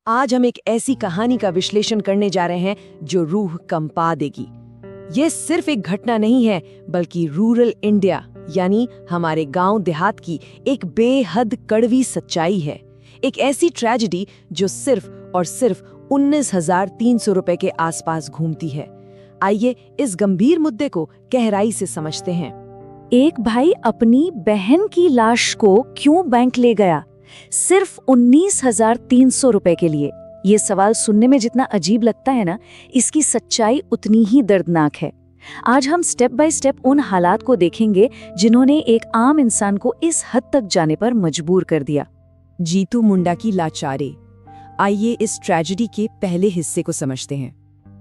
आज हम एक ऐसी कहानी का विश्लेषण करने जा रहे हैं जो रूह कंपा देगी। ये सिर्फ एक घटना नहीं है, बल्कि रूरल इंडिया यानी हमारे गांव देहात की एक बेहद कड़वी सच्चाई है। एक ऐसी ट्रेजेडी जो सिर्फ और सिर्फ 19,300 रुपए के आसपास घूमती है। आइए इस गंभीर मुद्दे को गहराई से समझते हैं। एक भाई अपनी बहन की लाश को क्यों बैंक ले गया, सिर्फ 19,300 रुपए के लिए? ये सवाल सुनने में जितना अजीब लगता है ना, इसकी सच्चाई उतनी ही दर्दनाक है। आज हम स्टेप बाय स्टेप उन हालात को देखेंगे जिन्होंने एक आम इंसान को इस हद तक जाने पर मजबूर कर दिया। जीतू मुंडा की लाचारी। आइए इस ट्रेजेडी के पहले हिस्से को समझते हैं।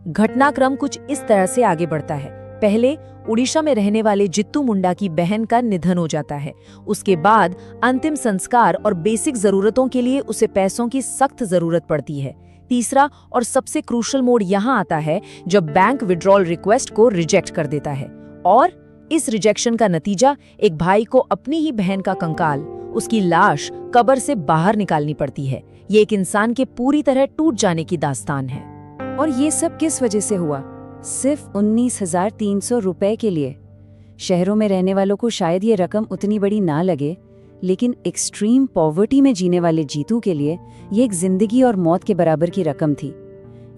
घटनाक्रम कुछ इस तरह से आगे बढ़ता है। पहले उड़ीसा में रहने वाले जित्तू मुंडा की बहन का निधन हो जाता है। उसके बाद अंतिम संस्कार और बेसिक जरूरतों के लिए उसे पैसों की सख्त जरूरत पड़ती है। तीसरा और सबसे क्रूशल मोड़ यहाँ आता है जब बैंक विड्रॉल रिक्वेस्ट को रिजेक्ट कर देता है, और इस रिजेक्शन का नतीजा एक भाई को अपनी ही बहन का कंकाल, उसकी लाश कब्र से बाहर निकालनी पड़ती है। ये एक इंसान के पूरी तरह टूट जाने की दास्तान है। और ये सब किस वजह से हुआ? सिर्फ 19,300 रुपए के लिए। शहरों में रहने वालों को शायद ये रकम उतनी बड़ी ना लगे, लेकिन एक्सट्रीम पॉवर्टी में जीने वाले जीतू के लिए ये एक जिंदगी और मौत के बराबर की रकम थी।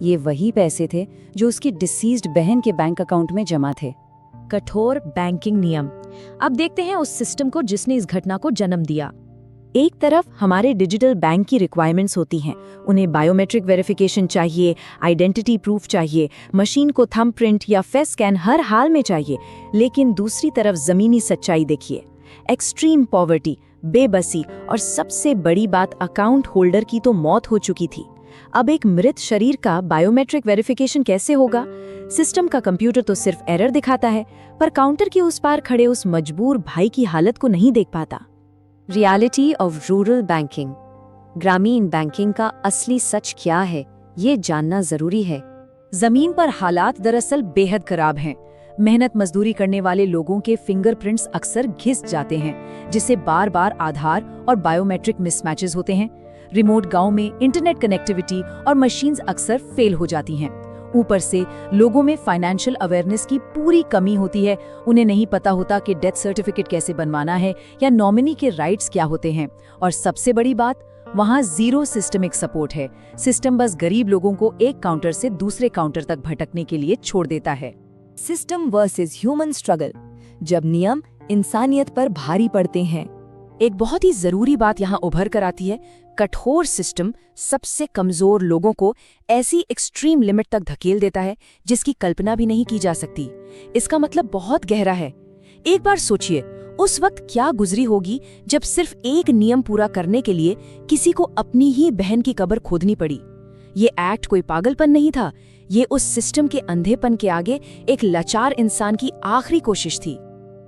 ये वही पैसे थे जो उसकी डिसीज्ड बहन के बैंक अकाउंट में जमा थे। कठोर बैंकिंग नियम। अब देखते हैं उस सिस्टम को जिसने इस घटना को जन्म दिया। एक तरफ हमारे डिजिटल बैंक की रिक्वायरमेंट्स होती हैं। उन्हें बायोमेट्रिक वेरिफिकेशन चाहिए, आइडेंटिटी प्रूफ चाहिए, मशीन को थंब प्रिंट या फेस स्कैन हर हाल में चाहिए। लेकिन दूसरी तरफ जमीनी सच्चाई देखिए। एक्सट्रीम पॉवर्टी, बेबसी और सबसे बड़ी बात, अकाउंट होल्डर की तो मौत हो चुकी थी। अब एक मृत शरीर का बायोमेट्रिक वेरिफिकेशन कैसे होगा? सिस्टम का कंप्यूटर तो सिर्फ एरर दिखाता है, पर काउंटर के उस पार खड़े उस मजबूर भाई की हालत को नहीं देख पाता। Reality of rural banking. ग्रामीण बैंकिंग का असली सच क्या है, ये जानना जरूरी है। जमीन पर हालात दरअसल बेहद खराब हैं। मेहनत मजदूरी करने वाले लोगों के फिंगरप्रिंट्स अक्सर घिस जाते हैं, जिससे बार बार आधार और बायोमेट्रिक मिसमैचेस होते हैं। रिमोट गांव में इंटरनेट कनेक्टिविटी और मशीन्स अक्सर फेल हो जाती हैं। ऊपर से लोगों में फाइनेंशियल अवेयरनेस की पूरी कमी होती है। उन्हें नहीं पता होता कि डेथ सर्टिफिकेट कैसे बनवाना है या नॉमिनी के राइट्स क्या होते हैं। और सबसे बड़ी बात, वहाँ जीरो सिस्टमिक सपोर्ट है। सिस्टम बस गरीब लोगों को एक काउंटर से दूसरे काउंटर तक भटकने के लिए छोड़ देता है। System versus human struggle. जब नियम इंसानियत पर भारी पड़ते हैं, एक बहुत ही जरूरी बात यहाँ उभर कर आती है। कठोर सिस्टम सबसे कमजोर लोगों को ऐसी एक्सट्रीम लिमिट तक धकेल देता है जिसकी कल्पना भी नहीं की जा सकती। इसका मतलब बहुत गहरा है। एक बार सोचिए, उस वक्त क्या गुजरी होगी जब सिर्फ एक नियम पूरा करने के लिए किसी को अपनी ही बहन की कब्र खोदनी पड़ी। ये एक्ट कोई पागलपन नहीं था, ये उस सिस्टम के अंधेपन के आगे एक लाचार इंसान की आखिरी कोशिश थी।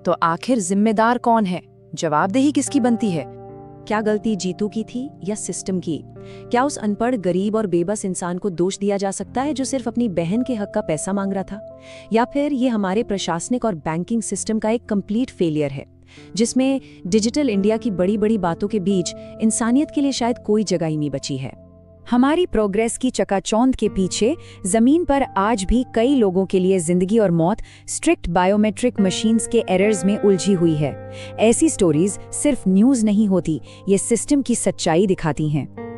तो आखिर जिम्मेदार कौन है? जवाबदेही किसकी बनती है? क्या गलती जीतू की थी या सिस्टम की? क्या उस अनपढ़, गरीब और बेबस इंसान को दोष दिया जा सकता है जो सिर्फ अपनी बहन के हक का पैसा मांग रहा था? या फिर ये हमारे प्रशासनिक और बैंकिंग सिस्टम का एक कंप्लीट फेलियर है, जिसमें डिजिटल इंडिया की बड़ी बड़ी बातों के बीच इंसानियत के लिए शायद कोई जगह ही नहीं बची है? हमारी प्रोग्रेस की चकाचौंध के पीछे जमीन पर आज भी कई लोगों के लिए जिंदगी और मौत स्ट्रिक्ट बायोमेट्रिक मशीन्स के एरर्स में उलझी हुई है। ऐसी स्टोरीज सिर्फ न्यूज़ नहीं होती, ये सिस्टम की सच्चाई दिखाती हैं।